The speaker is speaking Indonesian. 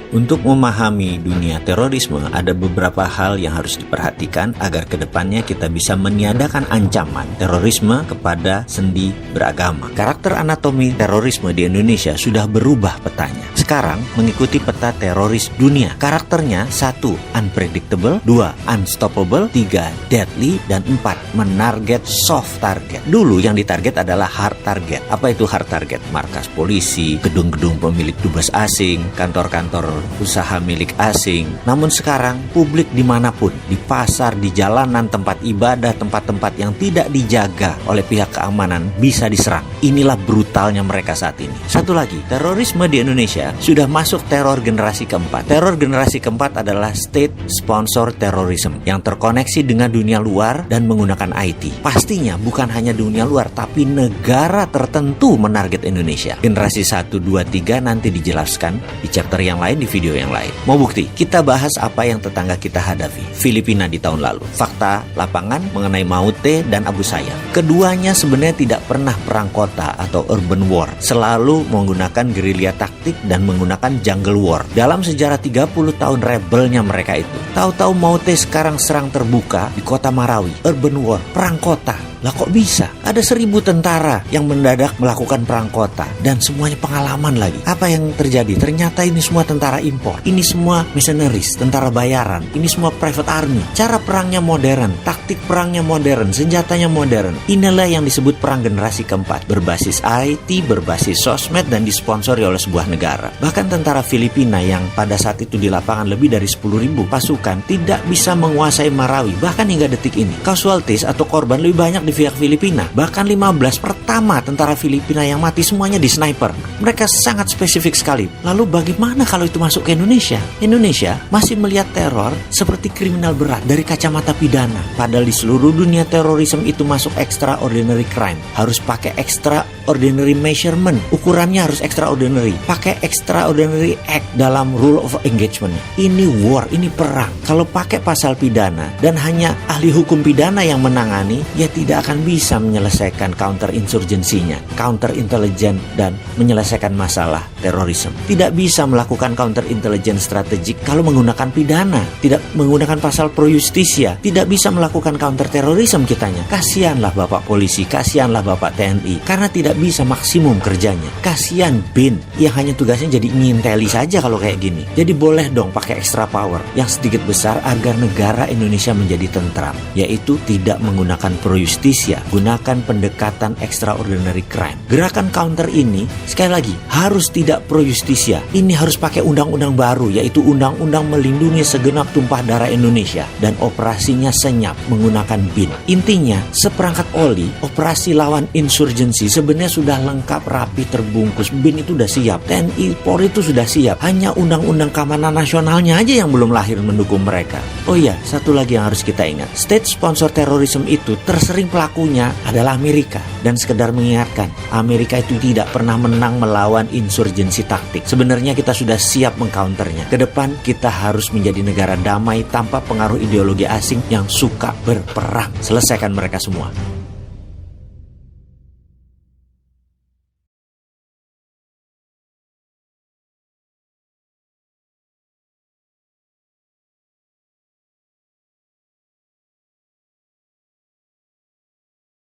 Untuk memahami dunia terorisme, ada beberapa hal yang harus diperhatikan agar kedepannya kita bisa meniadakan ancaman terorisme kepada sendi beragama. Karakter anatomi terorisme di Indonesia sudah berubah petanya. Sekarang mengikuti peta teroris dunia. Karakternya 1. Unpredictable, 2. Unstoppable, 3. Deadly, dan 4. Menarget soft target. Dulu yang ditarget adalah hard target. Apa itu hard target? Markas polisi, gedung-gedung pemilik dubes asing, kantor-kantor usaha milik asing. Namun sekarang publik dimanapun, di pasar, di jalanan, tempat ibadah, tempat-tempat yang tidak dijaga oleh pihak keamanan bisa diserang. Inilah brutalnya mereka saat ini. Satu lagi, terorisme di Indonesia sudah masuk teror generasi keempat. Teror generasi keempat adalah state sponsor terrorism yang terkoneksi dengan dunia luar dan menggunakan IT. Pastinya bukan hanya dunia luar, tapi negara tertentu menarget Indonesia. Generasi 1, 2, 3 nanti dijelaskan di chapter yang lain, di video yang lain. Mau bukti? Kita bahas apa yang tetangga kita hadapi, Filipina di tahun lalu. Fakta lapangan mengenai Maute dan Abu Sayyaf. Keduanya sebenarnya tidak pernah perang kota atau urban war. Selalu menggunakan gerilya taktik dan menggunakan jungle war. Dalam sejarah 30 tahun rebelnya mereka itu, tahu-tahu Maute sekarang serang terbuka di kota Marawi. Urban war, perang kota. Lah kok bisa? Ada 1000 tentara yang mendadak melakukan perang kota dan semuanya pengalaman lagi. Apa yang terjadi? Ternyata ini semua tentara impor. Ini semua mercenaries, tentara bayaran. Ini semua private army. Cara perangnya modern, taktik perangnya modern, senjatanya modern. Inilah yang disebut perang generasi keempat. Berbasis IT, berbasis sosmed, dan disponsori oleh sebuah negara. Bahkan tentara Filipina yang pada saat itu di lapangan lebih dari 10.000 pasukan tidak bisa menguasai Marawi. Bahkan hingga detik ini, casualties atau korban lebih banyak di pihak Filipina. Bahkan 15 pertama tentara Filipina yang mati semuanya di sniper. Mereka sangat spesifik sekali. Lalu bagaimana kalau itu masuk ke Indonesia? Indonesia masih melihat teror seperti kriminal berat dari kacamata pidana. Padahal di seluruh dunia terorisme itu masuk extraordinary crime. Harus pakai extraordinary measurement. Ukurannya harus extraordinary. Pakai extraordinary act dalam rule of engagement. Ini war, ini perang. Kalau pakai pasal pidana dan hanya ahli hukum pidana yang menangani, ya tidak akan bisa menyelesaikan counter insurgensinya, counter intelligence, dan menyelesaikan masalah terorisme. Tidak bisa melakukan counter intelligence strategik kalau menggunakan pidana, tidak menggunakan pasal pro justisia, tidak bisa melakukan counter terorisme kitanya. Kasihanlah Bapak polisi, kasihanlah Bapak TNI, karena tidak bisa maksimum kerjanya. Kasihan BIN yang hanya tugasnya jadi nginteli saja kalau kayak gini. Jadi boleh dong pakai extra power yang sedikit besar agar negara Indonesia menjadi tentram, yaitu tidak menggunakan pro justisia, gunakan pendekatan extraordinary crime. Gerakan counter ini, sekali lagi, harus tidak pro justisia. Ini harus pakai undang-undang baru, yaitu undang-undang melindungi segenap tumpah darah Indonesia, dan operasinya senyap menggunakan BIN. Intinya, seperangkat oli, operasi lawan insurgensi sebenarnya sudah lengkap, rapi, terbungkus. BIN itu sudah siap, TNI, Polri itu sudah siap. Hanya undang-undang keamanan nasionalnya aja yang belum lahir mendukung mereka. Oh iya, satu lagi yang harus kita ingat. State sponsor terorisme itu tersering pelakunya adalah Amerika. Dan sekedar mengingatkan, Amerika itu tidak pernah menang melawan insurgensi taktik. Sebenarnya kita sudah siap mengcounternya. Kedepan kita harus menjadi negara damai tanpa pengaruh ideologi asing yang suka berperang. Selesaikan mereka semua.